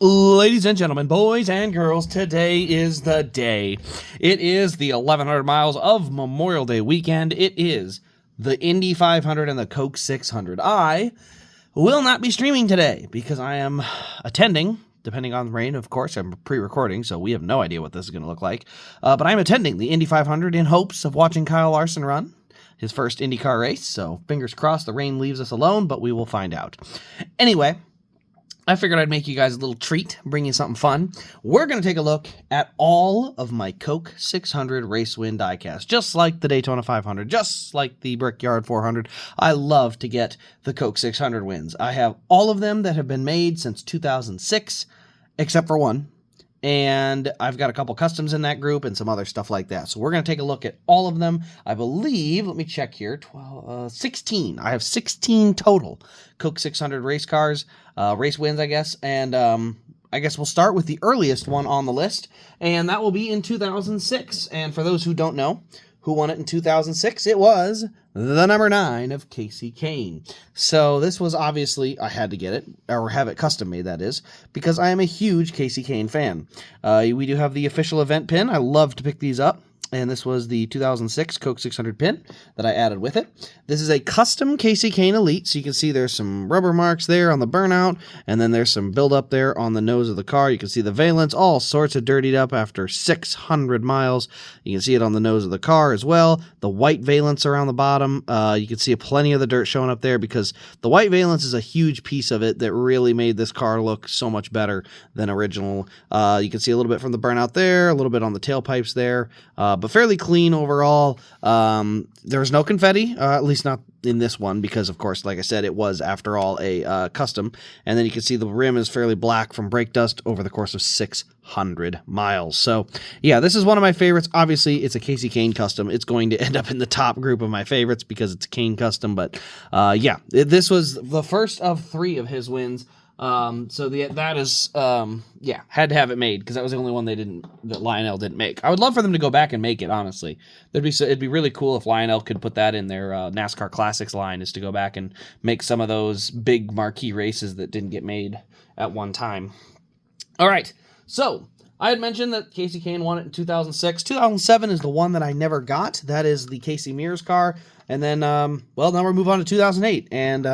Ladies and gentlemen, boys and girls, today is the day. It is the 1,100 miles of Memorial Day weekend. It is the Indy 500 and the Coke 600. I will not be streaming today because I am attending, depending on the rain, of course. I'm pre-recording, so we have no idea what this is going to look like. But I'm attending the Indy 500 in hopes of watching Kyle Larson run his first IndyCar race. So fingers crossed the rain leaves us alone, but we will find out. Anyway, I figured I'd make you guys a little treat, bring you something fun. We're going to take a look at all of my Coke 600 race win diecasts, just like the Daytona 500, just like the Brickyard 400. I love to get the Coke 600 wins. I have all of them that have been made since 2006, except for one. And I've got a couple customs in that group and some other stuff like that. So we're going to take a look at all of them. I believe, let me check here, 16. I have 16 total Coke 600 race cars, race wins, I guess. And I guess we'll start with the earliest one on the list, and that will be in 2006. And for those who don't know who won it in 2006, it was the number 9 of Casey Kane. So this was obviously, I had to get it, or have it custom made, that is, because I am a huge Casey Kane fan. We do have the official event pin. I love to pick these up. And this was the 2006 Coke 600 pin that I added with it. This is a custom Casey Kane Elite, so you can see there's some rubber marks there on the burnout, and then there's some buildup there on the nose of the car. You can see the valence, all sorts of dirtied up after 600 miles. You can see it on the nose of the car as well. The white valence around the bottom, you can see plenty of the dirt showing up there because the white valence is a huge piece of it that really made this car look so much better than original. You can see a little bit from the burnout there, a little bit on the tailpipes there, but fairly clean overall. There's no confetti, at least not in this one, because of course, like I said, it was after all a custom. And then you can see the rim is fairly black from brake dust over the course of 600 miles. So yeah, this is one of my favorites. Obviously, it's a Casey Kane custom. It's going to end up in the top group of my favorites because it's a Kane custom. But yeah, this was the first of 3 of his wins. So that is, had to have it made because that was the only one that Lionel didn't make. I would love for them to go back and make it, honestly. It'd be really cool if Lionel could put that in their NASCAR Classics line, is to go back and make some of those big marquee races that didn't get made at one time. All right, so I had mentioned that Casey Kane won it in 2006. 2007 is the one that I never got. That is the Casey Mears car. And then, now we move on to 2008. And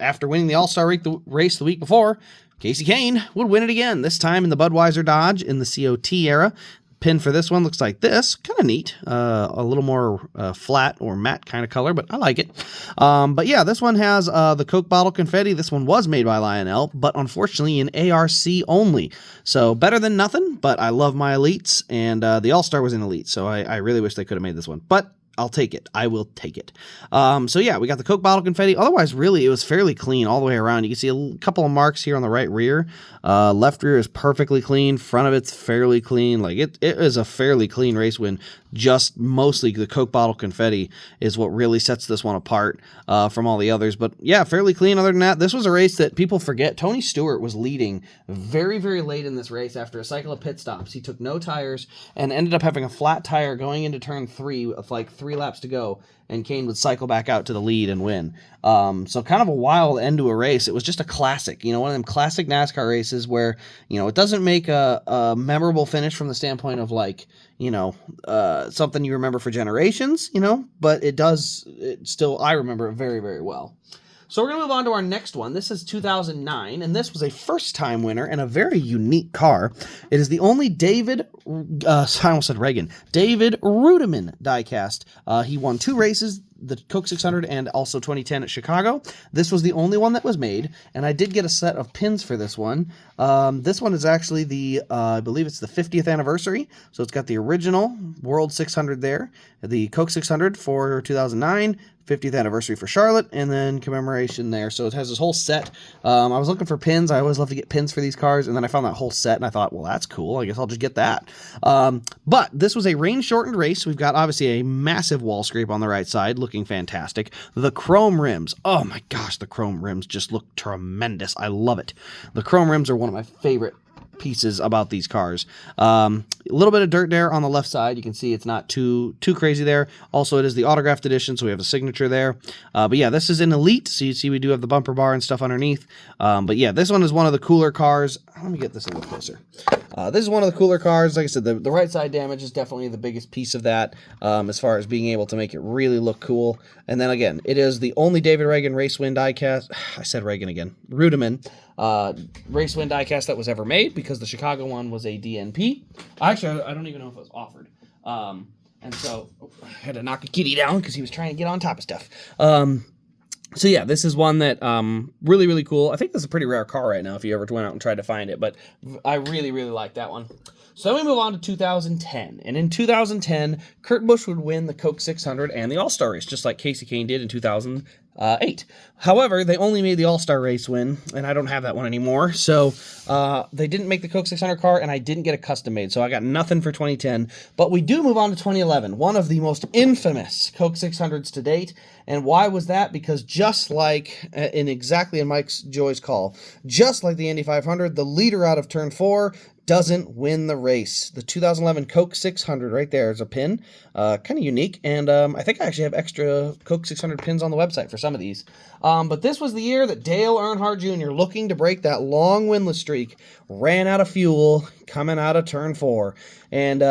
after winning the All-Star race the week before, Casey Kane would win it again, this time in the Budweiser Dodge in the COT era. Pin for this one looks like this. Kind of neat. A little more flat or matte kind of color, but I like it. But yeah, this one has the Coke bottle confetti. This one was made by Lionel, but unfortunately in ARC only. So better than nothing, but I love my Elites, and the All-Star was in Elite, so I really wish they could have made this one. But I'll take it. I will take it. So yeah, we got the Coke bottle confetti. Otherwise, really, it was fairly clean all the way around. You can see a couple of marks here on the right rear. Left rear is perfectly clean. Front of it's fairly clean. Like it is a fairly clean race win. Just mostly the Coke bottle confetti is what really sets this one apart from all the others. But yeah, fairly clean. Other than that, this was a race that people forget. Tony Stewart was leading very, very late in this race after a cycle of pit stops. He took no tires and ended up having a flat tire going into turn 3 with like 3 laps to go, and Kane would cycle back out to the lead and win. So kind of a wild end to a race. It was just a classic, one of them classic NASCAR races where, it doesn't make a memorable finish from the standpoint of like, something you remember for generations, but I remember it very, very well. So we're going to move on to our next one. This is 2009, and this was a first-time winner and a very unique car. It is the only David Ragan diecast. He won 2 races, the Coke 600 and also 2010 at Chicago. This was the only one that was made, and I did get a set of pins for this one. This one is actually I believe it's the 50th anniversary, so it's got the original World 600 there, the Coke 600 for 2009, 50th anniversary for Charlotte, and then commemoration there. So it has this whole set. I was looking for pins. I always love to get pins for these cars, and then I found that whole set, and I thought, well, that's cool. I guess I'll just get that. But this was a rain-shortened race. We've got, obviously, a massive wall scrape on the right side, looking fantastic. The chrome rims. Oh, my gosh, the chrome rims just look tremendous. I love it. The chrome rims are one of my favorite pieces about these cars. A little bit of dirt there on the left side. You can see it's not too crazy there. Also, it is the autographed edition, so we have a signature there. But yeah, this is an Elite, so you see we do have the bumper bar and stuff underneath. But yeah, this one is one of the cooler cars. Let me get this a little closer. This is one of the cooler cars. Like I said, the right side damage is definitely the biggest piece of that, as far as being able to make it really look cool. And then again, it is the only David Ragan race win diecast. I said Ragan again. Rudiman race win diecast that was ever made, because the Chicago one was a DNP. Actually, I don't even know if it was offered. And so I had to knock a kitty down because he was trying to get on top of stuff. So yeah, this is one that really, really cool. I think this is a pretty rare car right now if you ever went out and tried to find it, but I really, really like that one. So then we move on to 2010. And in 2010, Kurt Busch would win the Coke 600 and the All-Star race, just like Casey Kane did in 2008. However, they only made the All-Star race win, and I don't have that one anymore. So they didn't make the Coke 600 car, and I didn't get a custom made. So I got nothing for 2010. But we do move on to 2011, one of the most infamous Coke 600s to date. And why was that? Because just like exactly in Mike's Joy's call, just like the Indy 500, the leader out of turn 4 doesn't win the race. The 2011 Coke 600 right there is a pin, kind of unique, and I think I actually have extra Coke 600 pins on the website for some of these. But this was the year that Dale Earnhardt Jr., looking to break that long winless streak, ran out of fuel coming out of turn 4. And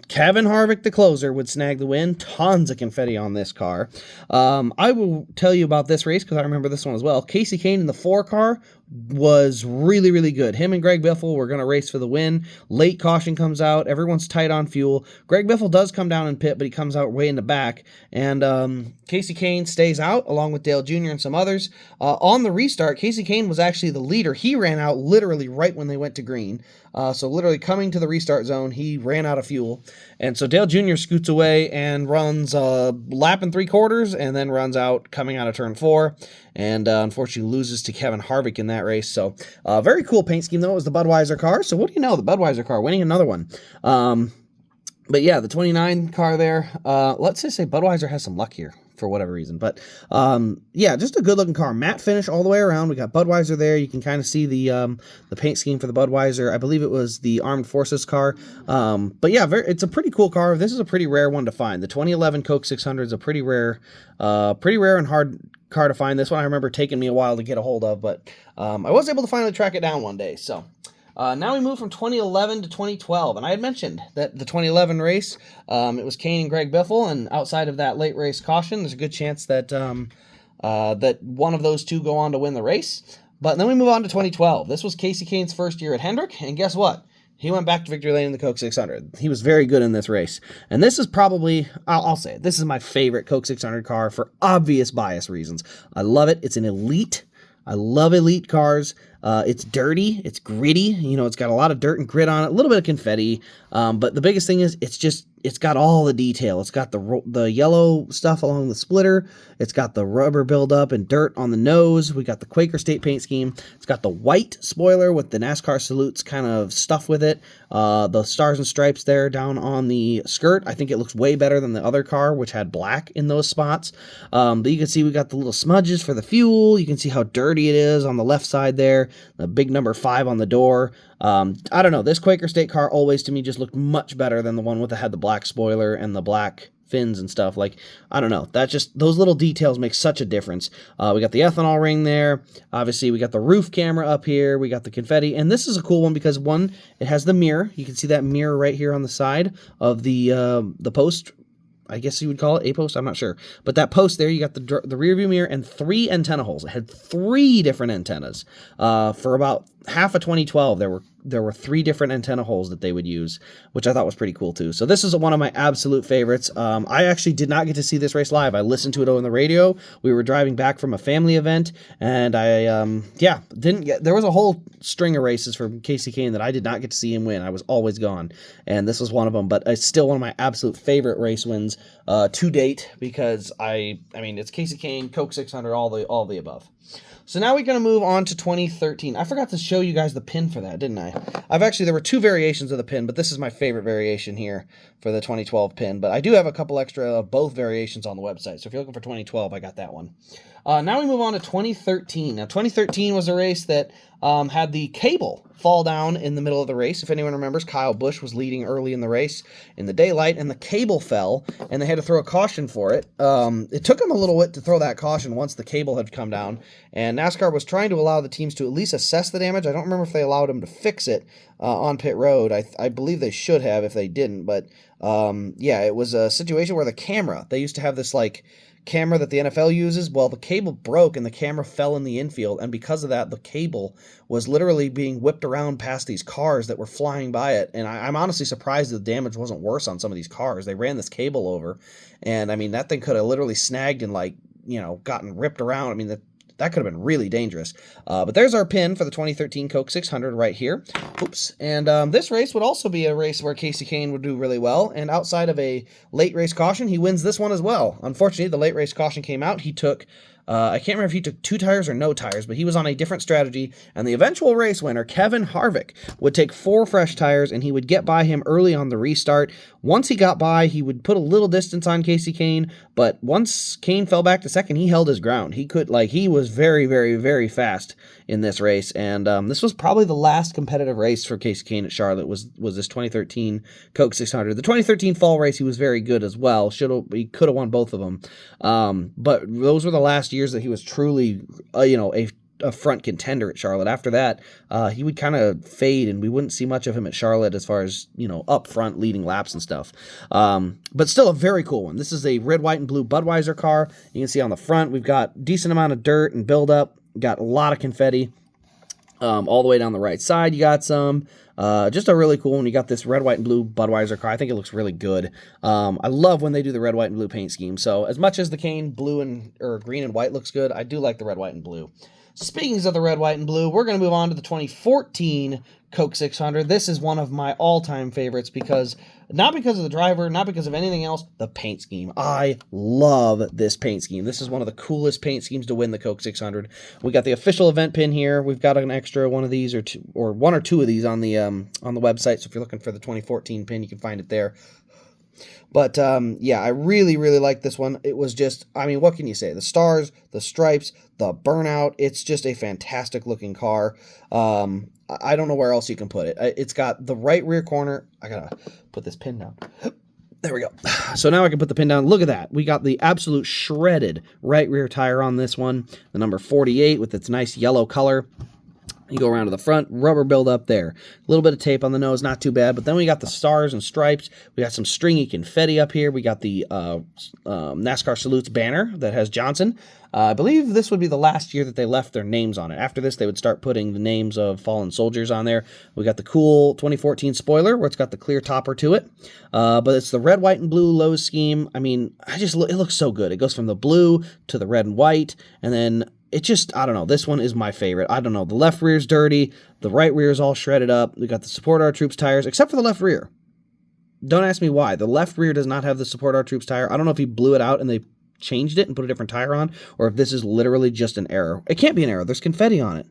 Kevin Harvick, the closer, would snag the win. Tons of confetti on this car. I will tell you about this race because I remember this one as well. Casey Kane in the 4 car was really, really good. Him and Greg Biffle were going to race for the win. Late caution comes out. Everyone's tight on fuel. Greg Biffle does come down in pit, but he comes out way in the back. And Casey Kane stays out along with Dale Jr. and some others. On the restart, Casey Kane was actually the leader. He ran out literally right when they went to green. So literally coming to the restart zone, he ran out of fuel. And so Dale Jr. scoots away and runs a lap and 3/4 and then runs out coming out of turn 4. And unfortunately loses to Kevin Harvick in that race. So very cool paint scheme, though. It was the Budweiser car. So what do you know? The Budweiser car winning another one. But yeah, the 29 car there. Let's just say Budweiser has some luck here for whatever reason. But yeah, just a good looking car. Matte finish all the way around. We got Budweiser there. You can kind of see the paint scheme for the Budweiser. I believe it was the Armed Forces car. But yeah, it's a pretty cool car. This is a pretty rare one to find. The 2011 Coke 600 is a pretty rare and hard car to find. This one I remember taking me a while to get a hold of, but I was able to finally track it down one day. So now we move from 2011 to 2012, and I had mentioned that the 2011 race, it was Kane and Greg Biffle, and outside of that late race caution, there's a good chance that that one of those two go on to win the race. But then we move on to 2012. This was Casey Kane's first year at Hendrick, and guess what? He went back to victory lane in the Coke 600. He was very good in this race. And this is probably, I'll say it, this is my favorite Coke 600 car for obvious bias reasons. I love it. It's an Elite. I love Elite cars. It's dirty. It's gritty. You know, it's got a lot of dirt and grit on it, a little bit of confetti. But the biggest thing is it's got all the detail. It's got the yellow stuff along the splitter. It's got the rubber buildup and dirt on the nose. We got the Quaker State paint scheme. It's got the white spoiler with the NASCAR salutes kind of stuff with it. The stars and stripes there down on the skirt. I think it looks way better than the other car, which had black in those spots. But you can see we got the little smudges for the fuel. You can see how dirty it is on the left side there. The big number 5 on the door. I don't know. This Quaker State car always to me just looked much better than the one that had the black spoiler and the black fins and stuff. Like, I don't know. Those little details make such a difference. We got the ethanol ring there. Obviously, we got the roof camera up here. We got the confetti. And this is a cool one because, one, it has the mirror. You can see that mirror right here on the side of the post. I guess you would call it a post. I'm not sure. But that post there, you got the rear view mirror and 3 antenna holes. It had 3 different antennas. For about half of 2012, there were 3 different antenna holes that they would use, which I thought was pretty cool too. So this is one of my absolute favorites. I actually did not get to see this race live. I listened to it on the radio. We were driving back from a family event, and there was a whole string of races for Casey Kane that I did not get to see him win. I was always gone, and this was one of them. But it's still one of my absolute favorite race wins to date because I mean it's Casey Kane, Coke 600, all the above. So now we're going to move on to 2013. I forgot to show you guys the pin for that, didn't I? There were 2 variations of the pin, but this is my favorite variation here for the 2012 pin. But I do have a couple extra of both variations on the website. So if you're looking for 2012, I got that one. Now we move on to 2013. Now 2013 was a race that had the cable fall down in the middle of the race. If anyone remembers, Kyle Busch was leading early in the race in the daylight, and the cable fell, and they had to throw a caution for it. It took them a little bit to throw that caution once the cable had come down, and NASCAR was trying to allow the teams to at least assess the damage. I don't remember if they allowed them to fix it on pit road. I believe they should have if they didn't, but yeah, it was a situation where the camera, they used to have this like camera that the NFL uses. Well, the cable broke and the camera fell in the infield, and because of that, the cable was literally being whipped around past these cars that were flying by it, and I'm honestly surprised the damage wasn't worse on some of these cars. They ran this cable over, and I mean, that thing could have literally snagged and, like, you know, gotten ripped around. I mean, that could have been really dangerous. But there's our pin for the 2013 Coke 600 right here. Oops. And this race would also be a race where Casey Kane would do really well. And outside of a late race caution, he wins this one as well. Unfortunately, the late race caution came out. He took, I can't remember if he took 2 tires or no tires, but he was on a different strategy. And the eventual race winner, Kevin Harvick, would take 4 fresh tires, and he would get by him early on the restart. Once he got by, he would put a little distance on Casey Kane, but once Kane fell back to second, he held his ground. He was very, very, very fast in this race, and this was probably the last competitive race for Casey Kane at Charlotte, was this 2013 Coke 600. The 2013 fall race, he was very good as well. He could have won both of them, but those were the last years that he was truly, a front contender at Charlotte. After that, he would kind of fade, and we wouldn't see much of him at Charlotte as far as, up front leading laps and stuff. But still a very cool one. This is a red, white, and blue Budweiser car. You can see on the front, we've got decent amount of dirt and buildup. Got a lot of confetti. All the way down the right side, you got some. Just a really cool one. You got this red, white, and blue Budweiser car. I think it looks really good. I love when they do the red, white, and blue paint scheme. So as much as the Kane green and white looks good, I do like the red, white, and blue. Speaking of the red, white, and blue, we're going to move on to the 2014 Coke 600. This is one of my all-time favorites not because of the driver, not because of anything else, the paint scheme. I love this paint scheme. This is one of the coolest paint schemes to win the Coke 600. We got the official event pin here. We've got an extra one of these or one or two of these on the website. So if you're looking for the 2014 pin, you can find it there. But, yeah, I really, really like this one. It was just, I mean, what can you say? The stars, the stripes, the burnout. It's just a fantastic looking car. I don't know where else you can put it. It's got the right rear corner. I gotta put this pin down. There we go. So now I can put the pin down. Look at that. We got the absolute shredded right rear tire on this one. The number 48 with its nice yellow color. You go around to the front, rubber buildup there. A little bit of tape on the nose, not too bad. But then we got the stars and stripes. We got some stringy confetti up here. We got the NASCAR Salutes banner that has Johnson. I believe this would be the last year that they left their names on it. After this, they would start putting the names of fallen soldiers on there. We got the cool 2014 spoiler where it's got the clear topper to it. But it's the red, white, and blue Lowe's scheme. I mean, it looks so good. It goes from the blue to the red and white, and then it just, I don't know, this one is my favorite. I don't know, the left rear's dirty, the right rear is all shredded up. We got the Support Our Troops tires, except for the left rear. Don't ask me why. The left rear does not have the Support Our Troops tire. I don't know if he blew it out and they changed it and put a different tire on, or if this is literally just an error. It can't be an error. There's confetti on it.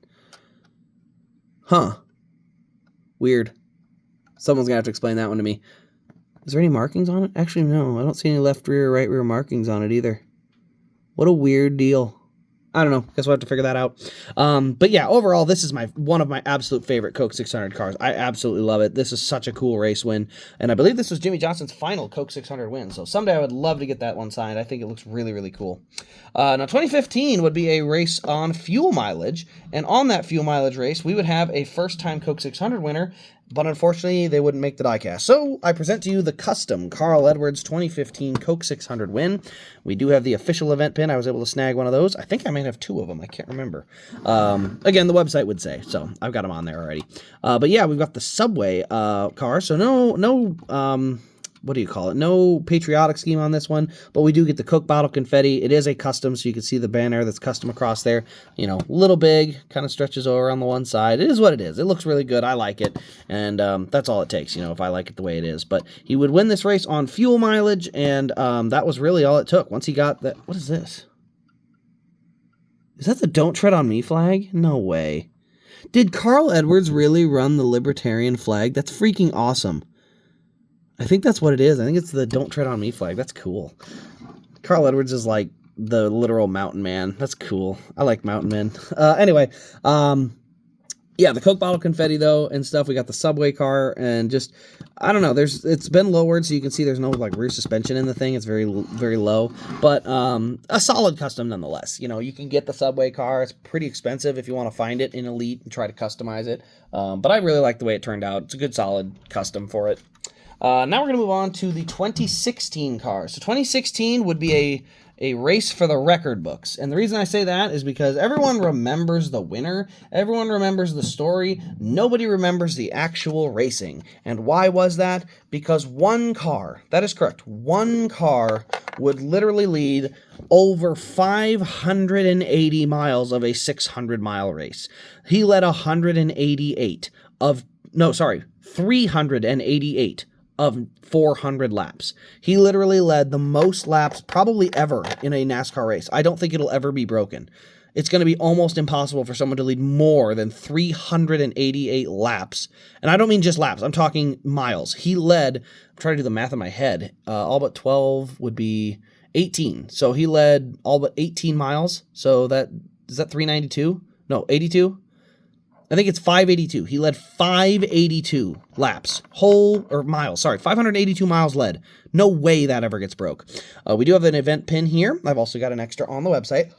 Huh. Weird. Someone's going to have to explain that one to me. Is there any markings on it? Actually, no. I don't see any left rear or right rear markings on it either. What a weird deal. I don't know. Guess we'll have to figure that out. But yeah, overall, this is one of my absolute favorite Coke 600 cars. I absolutely love it. This is such a cool race win. And I believe this was Jimmie Johnson's final Coke 600 win. So someday I would love to get that one signed. I think it looks really, really cool. Now, 2015 would be a race on fuel mileage. And on that fuel mileage race, we would have a first-time Coke 600 winner. But unfortunately, they wouldn't make the diecast. So I present to you the custom Carl Edwards 2015 Coke 600 win. We do have the official event pin. I was able to snag one of those. I think I might have 2 of them. I can't remember. Again, the website would say, so I've got them on there already. But yeah, we've got the Subway car. So no what do you call it? No patriotic scheme on this one, but we do get the Coke bottle confetti. It is a custom, so you can see the banner that's custom across there. A little big, kind of stretches over on the one side. It is what it is. It looks really good. I like it, and that's all it takes, if I like it the way it is. But he would win this race on fuel mileage, and that was really all it took. Once he got that, what is this? Is that the Don't Tread on Me flag? No way. Did Carl Edwards really run the Libertarian flag? That's freaking awesome. I think that's what it is. I think it's the Don't Tread on Me flag. That's cool. Carl Edwards is like the literal mountain man. That's cool. I like mountain men. Anyway, yeah, the Coke bottle confetti though and stuff. We got the subway car and just, I don't know. It's been lowered so you can see there's no like rear suspension in the thing. It's very low, but a solid custom nonetheless. You know, you can get the subway car. It's pretty expensive if you want to find it in Elite and try to customize it. But I really like the way it turned out. It's a good solid custom for it. Now we're gonna move on to the 2016 cars. So 2016 would be a race for the record books. And the reason I say that is because everyone remembers the winner. Everyone remembers the story. Nobody remembers the actual racing. And why was that? Because one car, that is correct, one car would literally lead over 580 miles of a 600-mile race. He led 388 of 400 laps. He literally led the most laps probably ever in a NASCAR race. I don't think it'll ever be broken. It's going to be almost impossible for someone to lead more than 388 laps. And I don't mean just laps. I'm talking miles. He led, I'm trying to do the math in my head, all but 12 would be 18. So he led all but 18 miles. So is that 392? No, 82? I think it's 582. He led 582 laps, 582 miles led. No way that ever gets broke. We do have an event pin here. I've also got an extra on the website.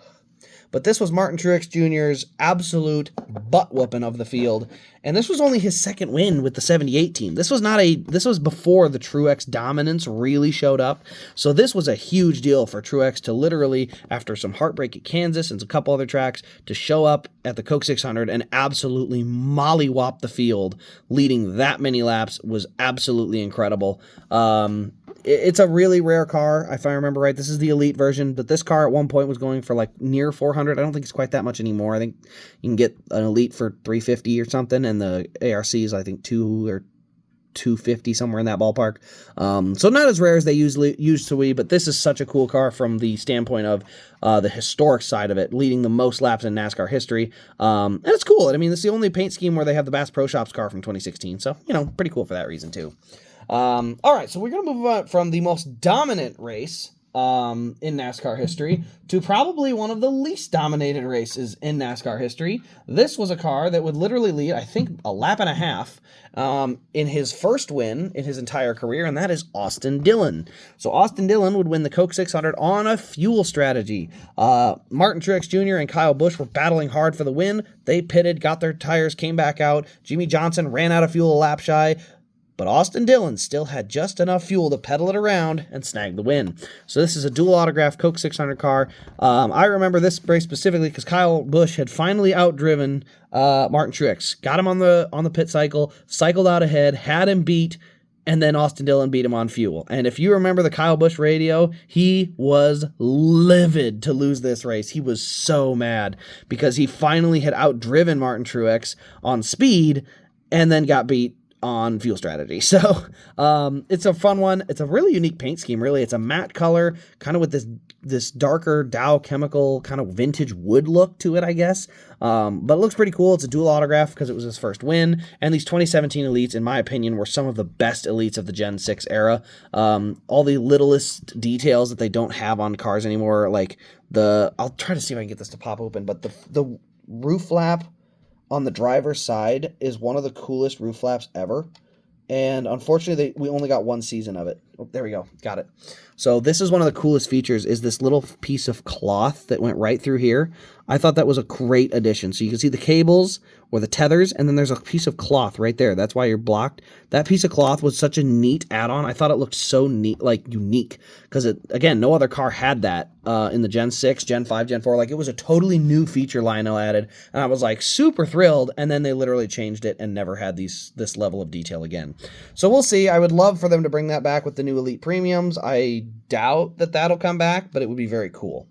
But this was Martin Truex Jr.'s absolute butt-whooping of the field. And this was only his second win with the 78 team. This was before the Truex dominance really showed up. So this was a huge deal for Truex to literally, after some heartbreak at Kansas and a couple other tracks, to show up at the Coke 600 and absolutely mollywop the field. Leading that many laps was absolutely incredible. It's a really rare car, if I remember right. This is the Elite version, but this car at one point was going for like near 400. I don't think it's quite that much anymore. I think you can get an Elite for 350 or something, and the ARC is I think 2 or 250, somewhere in that ballpark. So not as rare as they used to be, but this is such a cool car from the standpoint of the historic side of it, leading the most laps in NASCAR history. And it's cool. I mean, it's the only paint scheme where they have the Bass Pro Shops car from 2016, so, you know, pretty cool for that reason too. All right, so we're going to move on from the most dominant race in NASCAR history to probably one of the least dominated races in NASCAR history. This was a car that would literally lead, I think, a lap and a half in his first win in his entire career, and that is Austin Dillon. So Austin Dillon would win the Coke 600 on a fuel strategy. Martin Truex Jr. and Kyle Busch were battling hard for the win. They pitted, got their tires, came back out. Jimmie Johnson ran out of fuel a lap shy. But Austin Dillon still had just enough fuel to pedal it around and snag the win. So this is a dual autograph Coke 600 car. I remember this race specifically because Kyle Busch had finally outdriven Martin Truex. Got him on the pit cycle, cycled out ahead, had him beat, and then Austin Dillon beat him on fuel. And if you remember the Kyle Busch radio, he was livid to lose this race. He was so mad because he finally had outdriven Martin Truex on speed and then got beat on fuel strategy. So it's a fun one. It's a really unique paint scheme, really. It's a matte color, kind of with this darker Dow chemical kind of vintage wood look to it, I guess. But it looks pretty cool. It's a dual autograph because it was his first win. And these 2017 Elites, in my opinion, were some of the best Elites of the Gen 6 era. All the littlest details that they don't have on cars anymore, like I'll try to see if I can get this to pop open, but the roof flap on the driver's side is one of the coolest roof flaps ever. And unfortunately, we only got one season of it. Oh, there we go. Got it. So this is one of the coolest features, is this little piece of cloth that went right through here. I thought that was a great addition. So you can see the cables or the tethers, and then there's a piece of cloth right there. That's why you're blocked. That piece of cloth was such a neat add-on. I thought it looked so neat, like unique, because again, no other car had that in the Gen 6, Gen 5, Gen 4. Like, it was a totally new feature Lionel added, and I was like super thrilled, and then they literally changed it and never had this level of detail again. So we'll see. I would love for them to bring that back with the new Elite Premiums. I doubt that that'll come back, but it would be very cool.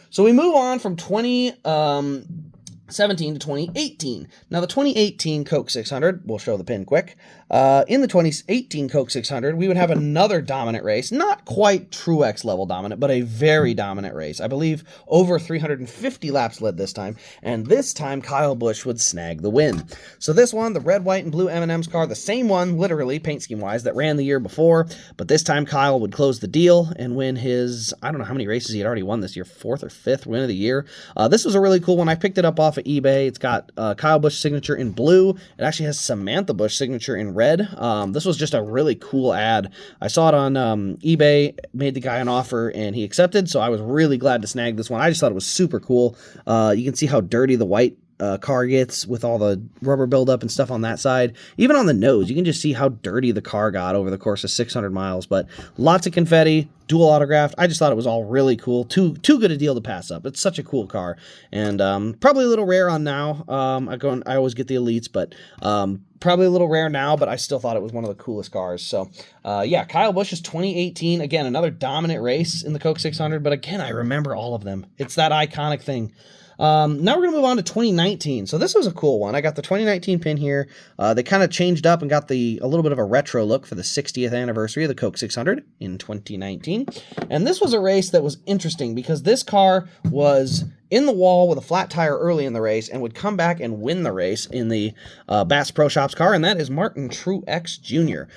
So we move on from 2017 to 2018. Now, the 2018 Coke 600, we'll show the pin quick. In the 2018 Coke 600, we would have another dominant race. Not quite Truex level dominant, but a very dominant race. I believe over 350 laps led this time. And this time, Kyle Busch would snag the win. So this one, the red, white, and blue M&M's car, the same one, literally, paint scheme-wise, that ran the year before. But this time, Kyle would close the deal and win his, I don't know how many races he had already won this year, 4th or 5th win of the year. This was a really cool one. I picked it up off of of eBay. It's got Kyle Busch signature in blue. It actually has Samantha Busch signature in red. This was just a really cool ad. I saw it on eBay, made the guy an offer, and he accepted, so I was really glad to snag this one. I just thought it was super cool. You can see how dirty the white car gets with all the rubber buildup and stuff on that side. Even on the nose, you can just see how dirty the car got over the course of 600 miles. But lots of confetti, dual autographed. I just thought it was all really cool. Too good a deal to pass up. It's such a cool car, and probably a little rare on now. I always get the elites, but probably a little rare now. But I still thought it was one of the coolest cars. So yeah, Kyle Busch is 2018. Again, another dominant race in the Coke 600. But again, I remember all of them. It's that iconic thing. Now we're going to move on to 2019. So this was a cool one. I got the 2019 pin here. They kind of changed up and got a little bit of a retro look for the 60th anniversary of the Coke 600 in 2019. And this was a race that was interesting because this car was in the wall with a flat tire early in the race and would come back and win the race in the Bass Pro Shops car, and that is Martin Truex Jr.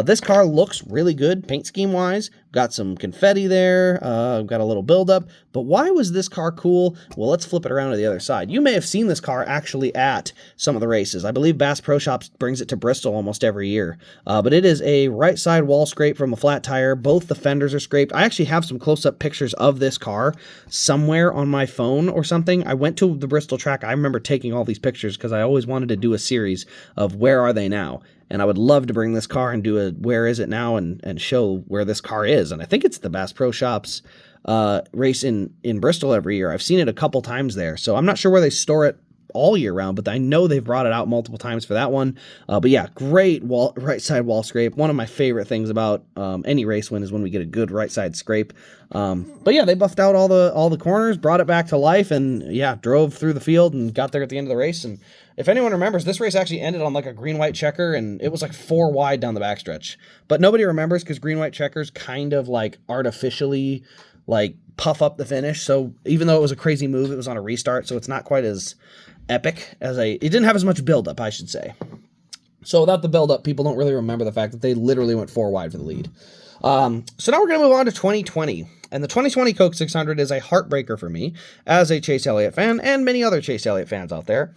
This car looks really good paint scheme wise. Got some confetti there, got a little buildup, but why was this car cool? Well, let's flip it around to the other side. You may have seen this car actually at some of the races. I believe Bass Pro Shops brings it to Bristol almost every year, but it is a right side wall scrape from a flat tire. Both the fenders are scraped. I actually have some close-up pictures of this car somewhere on my phone or something. I went to the Bristol track. I remember taking all these pictures because I always wanted to do a series of where are they now. And I would love to bring this car and do a where is it now and show where this car is. And I think it's the Bass Pro Shops race in Bristol every year. I've seen it a couple times there. So I'm not sure where they store it all year round, but I know they've brought it out multiple times for that one. But yeah, great right side wall scrape. One of my favorite things about any race win is when we get a good right side scrape. But yeah, they buffed out all the corners, brought it back to life, and yeah, drove through the field and got there at the end of the race. And if anyone remembers, this race actually ended on like a green-white checker, and it was like 4 wide down the backstretch. But nobody remembers because green-white checkers kind of like artificially like puff up the finish. So even though it was a crazy move, it was on a restart, so it's not quite as epic as it didn't have as much buildup, I should say. So without the buildup, people don't really remember the fact that they literally went 4 wide for the lead. So now we're going to move on to 2020. And the 2020 Coke 600 is a heartbreaker for me as a Chase Elliott fan and many other Chase Elliott fans out there.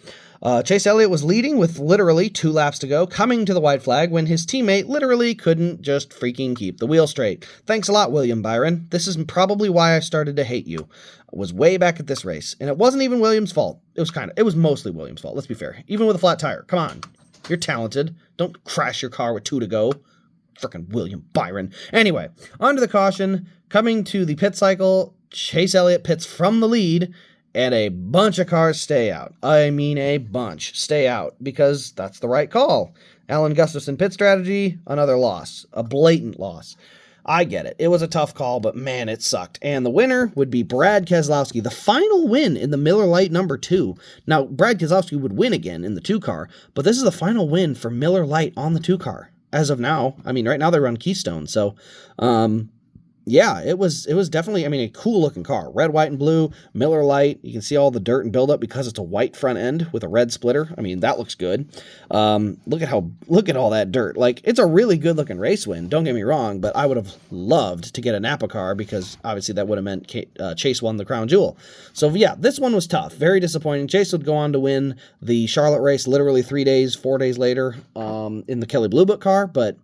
Chase Elliott was leading with literally 2 laps to go, coming to the white flag when his teammate literally couldn't just freaking keep the wheel straight. Thanks a lot, William Byron. This is probably why I started to hate you. I was way back at this race, and it wasn't even Williams' fault. It was mostly Williams' fault, let's be fair. Even with a flat tire. Come on. You're talented. Don't crash your car with 2 to go. Frickin' William Byron. Anyway, on to the caution. Coming to the pit cycle, Chase Elliott pits from the lead, and a bunch of cars stay out. I mean a bunch stay out, because that's the right call. Alan Gustafson pit strategy, another loss. A blatant loss. I get it. It was a tough call, but man, it sucked. And the winner would be Brad Keselowski, the final win in the Miller Lite number 2. Now, Brad Keselowski would win again in the 2 car, but this is the final win for Miller Lite on the 2 car. As of now, I mean, right now they run Keystone, so yeah, it was definitely, I mean, a cool looking car. Red, white, and blue, Miller Lite. You can see all the dirt and buildup because it's a white front end with a red splitter. I mean, that looks good. Look at all that dirt. Like, it's a really good looking race win. Don't get me wrong, but I would have loved to get a Napa car because obviously that would have meant Chase won the crown jewel. So yeah, this one was tough. Very disappointing. Chase would go on to win the Charlotte race literally 4 days later in the Kelley Blue Book car, but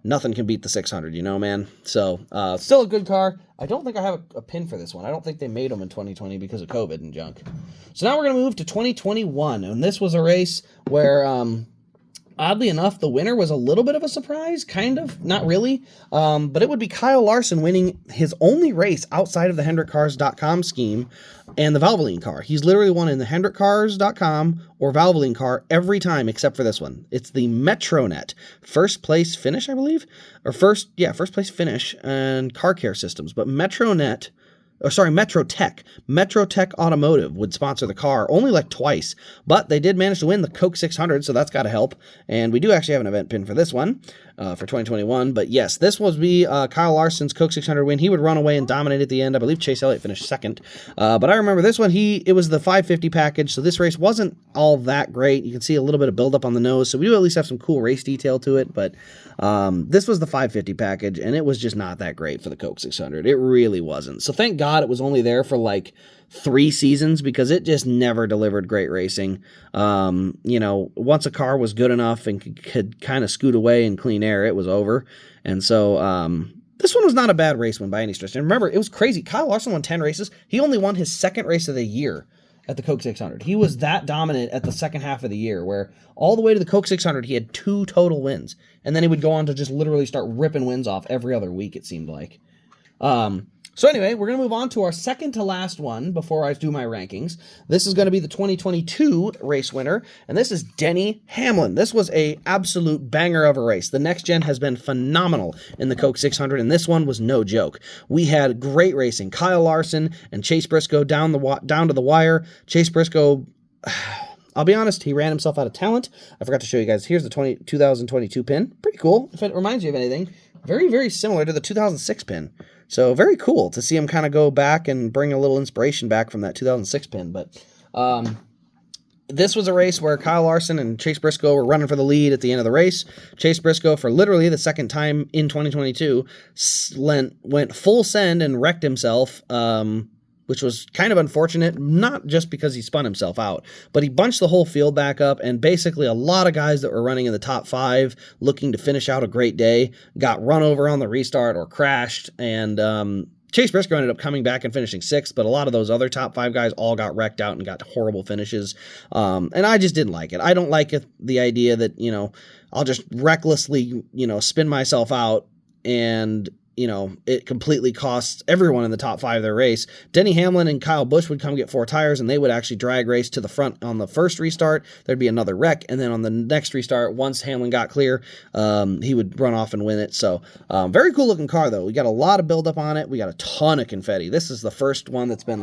nothing can beat the 600, you know, man. So, still a good car. I don't think I have a pin for this one. I don't think they made them in 2020 because of COVID and junk. So now we're going to move to 2021, and this was a race where, oddly enough, the winner was a little bit of a surprise, kind of, not really, but it would be Kyle Larson winning his only race outside of the HendrickCars.com scheme and the Valvoline car. He's literally won in the HendrickCars.com or Valvoline car every time except for this one. It's the Metronet first place finish, I believe, or first place finish and car care systems, but Metrotech Automotive would sponsor the car only like twice, but they did manage to win the Coke 600, so that's got to help. And we do actually have an event pin for this one for 2021. But yes, this was Kyle Larson's Coke 600 win. He would run away and dominate at the end. I believe Chase Elliott finished second. But I remember this one, it was the 550 package, so this race wasn't all that great. You can see a little bit of buildup on the nose, so we do at least have some cool race detail to it, but this was the 550 package, and it was just not that great for the Coke 600. It really wasn't. So thank God it was only there for like 3 seasons because it just never delivered great racing. Once a car was good enough and could kind of scoot away in clean air, it was over. And so this one was not a bad race win by any stretch. And remember, it was crazy. Kyle Larson won 10 races. He only won his second race of the year at the Coke 600. He was that dominant at the second half of the year, where all the way to the Coke 600, he had 2 total wins. And then he would go on to just literally start ripping wins off every other week, it seemed like. So anyway, we're going to move on to our second to last one before I do my rankings. This is going to be the 2022 race winner, and this is Denny Hamlin. This was a absolute banger of a race. The next gen has been phenomenal in the Coke 600, and this one was no joke. We had great racing. Kyle Larson and Chase Briscoe down to the wire. Chase Briscoe, I'll be honest, he ran himself out of talent. I forgot to show you guys. Here's the 2022 pin. Pretty cool. If it reminds you of anything, very, very similar to the 2006 pin. So very cool to see him kind of go back and bring a little inspiration back from that 2006 pin. But this was a race where Kyle Larson and Chase Briscoe were running for the lead at the end of the race. Chase Briscoe, for literally the second time in 2022, went full send and wrecked himself, which was kind of unfortunate, not just because he spun himself out, but he bunched the whole field back up, and basically a lot of guys that were running in the top 5 looking to finish out a great day got run over on the restart or crashed, and Chase Briscoe ended up coming back and finishing 6th, but a lot of those other top 5 guys all got wrecked out and got horrible finishes, and I just didn't like it. I don't like the idea that, I'll just recklessly, spin myself out and it completely costs everyone in the top 5 of their race. Denny Hamlin and Kyle Busch would come get 4 tires, and they would actually drag race to the front on the first restart. There'd be another wreck, and then on the next restart, once Hamlin got clear, he would run off and win it. So, very cool looking car, though. We got a lot of buildup on it. We got a ton of confetti. This is the first one that's been,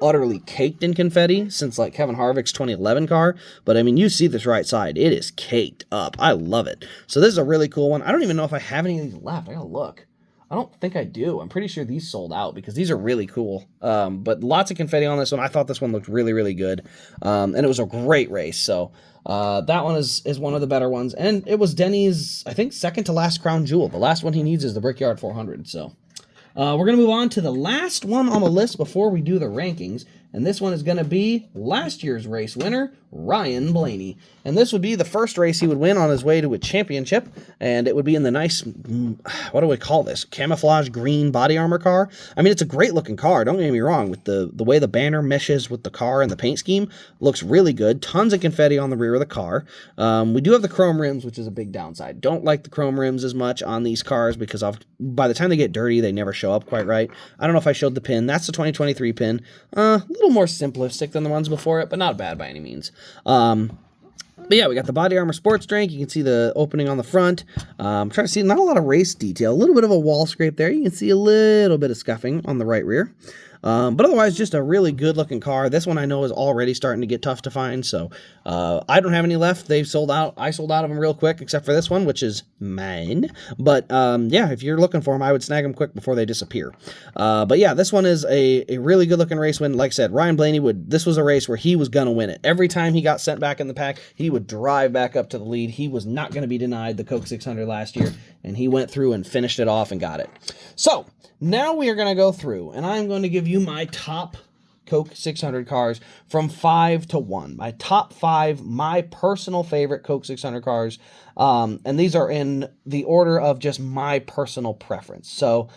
utterly caked in confetti since, Kevin Harvick's 2011 car. But, you see this right side. It is caked up. I love it. So, this is a really cool one. I don't even know if I have any of these left. I gotta look. I don't think I do. I'm pretty sure these sold out because these are really cool. But lots of confetti on this one. I thought this one looked really, really good. And it was a great race. So that one is one of the better ones. And it was Denny's, I think, second to last crown jewel. The last one he needs is the Brickyard 400. So we're going to move on to the last one on the list before we do the rankings. And this one is going to be last year's race winner, Ryan Blaney. And this would be the first race he would win on his way to a championship. And it would be in the nice, what do we call this? Camouflage green body armor car. It's a great looking car. Don't get me wrong. With the way the banner meshes with the car and the paint scheme, looks really good. Tons of confetti on the rear of the car. We do have the chrome rims, which is a big downside. Don't like the chrome rims as much on these cars because by the time they get dirty, they never show up quite right. I don't know if I showed the pin. That's the 2023 pin. A little more simplistic than the ones before it, but not bad by any means. But yeah, we got the body armor sports drink. You can see the opening on the front. I'm trying to see, not a lot of race detail. A little bit of a wall scrape there. You can see a little bit of scuffing on the right rear. But otherwise, just a really good-looking car. This one I know is already starting to get tough to find, so I don't have any left. They've sold out. I sold out of them real quick, except for this one, which is mine. But yeah, if you're looking for them, I would snag them quick before they disappear. But yeah, this one is a really good-looking race win. Like I said, Ryan Blaney this was a race where he was going to win it. Every time he got sent back in the pack, he would drive back up to the lead. He was not going to be denied the Coke 600 last year, and he went through and finished it off and got it. So now we are going to go through, and I'm going to give you my top Coke 600 cars from 5 to 1. My top 5, my personal favorite Coke 600 cars, and these are in the order of just my personal preference. So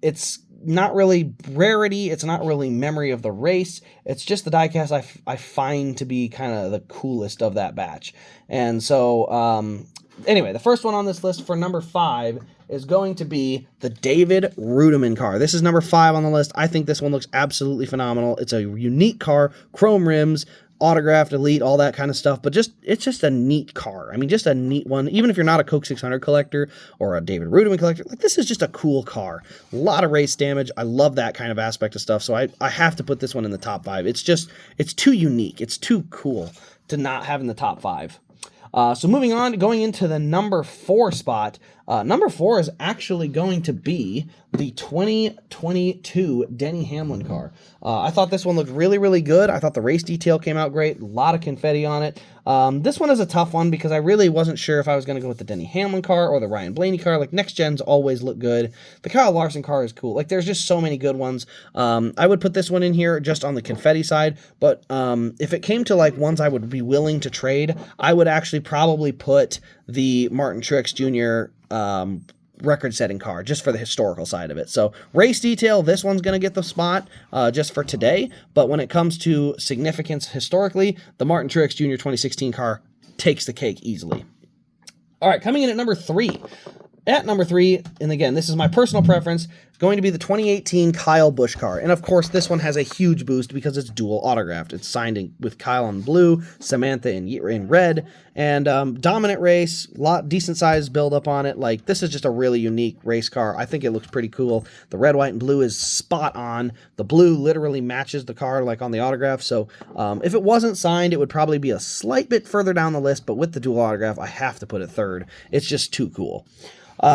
it's not really rarity, it's not really memory of the race, it's just the diecast I find to be kind of the coolest of that batch. And so anyway, the first one on this list for number 5 is going to be the David Ragan car. This is number 5 on the list. I think this one looks absolutely phenomenal. It's a unique car, chrome rims, autographed, elite, all that kind of stuff, but it's just a neat car. I mean, just a neat one. Even if you're not a Coke 600 collector or a David Ragan collector, this is just a cool car. A lot of race damage. I love that kind of aspect of stuff, so I have to put this one in the top 5. It's too unique. It's too cool to not have in the top 5. So moving on, going into the number 4 spot, Number 4 is actually going to be the 2022 Denny Hamlin car. I thought this one looked really, really good. I thought the race detail came out great. A lot of confetti on it. This one is a tough one because I really wasn't sure if I was going to go with the Denny Hamlin car or the Ryan Blaney car. Like, next gens always look good. The Kyle Larson car is cool. Like, there's just so many good ones. I would put this one in here just on the confetti side, but if it came to like ones I would be willing to trade, I would actually probably put the Martin Truex Jr. Record-setting car, just for the historical side of it. So race detail, this one's going to get the spot just for today, but when it comes to significance historically, the Martin Truex Jr. 2016 car takes the cake easily. All right, coming in at number 3. At number 3, and again, this is my personal preference, going to be the 2018 Kyle Busch car. And of course, this one has a huge boost because it's dual autographed. It's signed with Kyle in blue, Samantha in red, and dominant race, decent size build up on it. Like, this is just a really unique race car. I think it looks pretty cool. The red, white, and blue is spot on. The blue literally matches the car like on the autograph. So if it wasn't signed, it would probably be a slight bit further down the list, but with the dual autograph, I have to put it third. It's just too cool.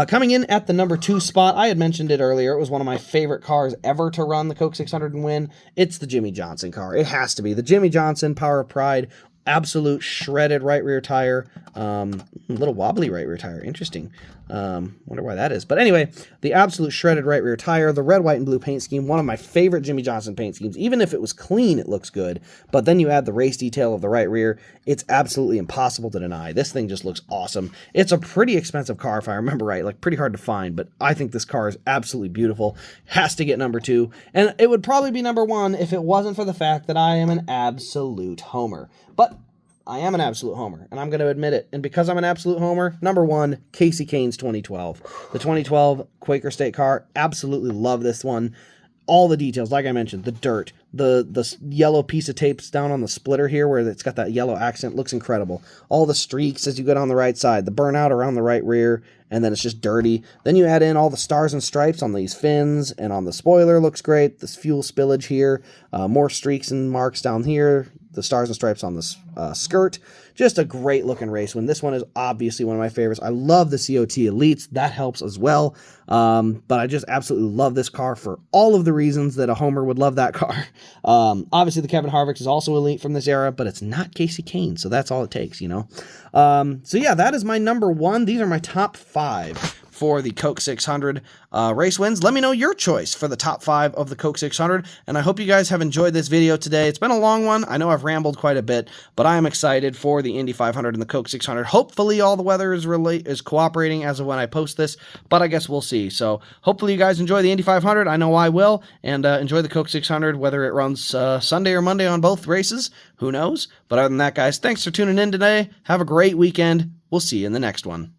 Coming in at the number 2 spot, I had mentioned it earlier, it was one of my favorite cars ever to run the Coke 600 and win. It's the Jimmie Johnson car. It has to be. The Jimmie Johnson Power of Pride, absolute shredded right rear tire, a little wobbly right rear tire, interesting. Wonder why that is. But anyway, the absolute shredded right rear tire, the red, white, and blue paint scheme, one of my favorite Jimmie Johnson paint schemes. Even if it was clean, it looks good. But then you add the race detail of the right rear, it's absolutely impossible to deny. This thing just looks awesome. It's a pretty expensive car, if I remember right, like pretty hard to find, but I think this car is absolutely beautiful. Has to get number 2. And it would probably be number 1 if it wasn't for the fact that I am an absolute homer. But I am an absolute homer, and I'm going to admit it. And because I'm an absolute homer, number 1, Casey Kane's 2012. The 2012 Quaker State car, absolutely love this one. All the details, like I mentioned, the dirt, the yellow piece of tape's down on the splitter here where it's got that yellow accent, looks incredible. All the streaks as you go down the right side, the burnout around the right rear, and then it's just dirty. Then you add in all the stars and stripes on these fins, and on the spoiler, looks great. This fuel spillage here, more streaks and marks down here, the stars and stripes on this skirt. Just a great looking race win. This one is obviously one of my favorites. I love the COT Elites. That helps as well. But I just absolutely love this car for all of the reasons that a homer would love that car. Obviously, the Kevin Harvick is also elite from this era, but it's not Casey Kane, so that's all it takes, you know. So yeah, that is my number 1. These are my top 5 for the Coke 600 race wins. Let me know your choice for the top 5 of the Coke 600, and I hope you guys have enjoyed this video today. It's been a long one. I know I've rambled quite a bit, but I am excited for the Indy 500 and the Coke 600. Hopefully all the weather is cooperating as of when I post this, but I guess we'll see. So hopefully you guys enjoy the Indy 500. I know I will, and enjoy the Coke 600, whether it runs Sunday or Monday on both races. Who knows? But other than that, guys, thanks for tuning in today. Have a great weekend. We'll see you in the next one.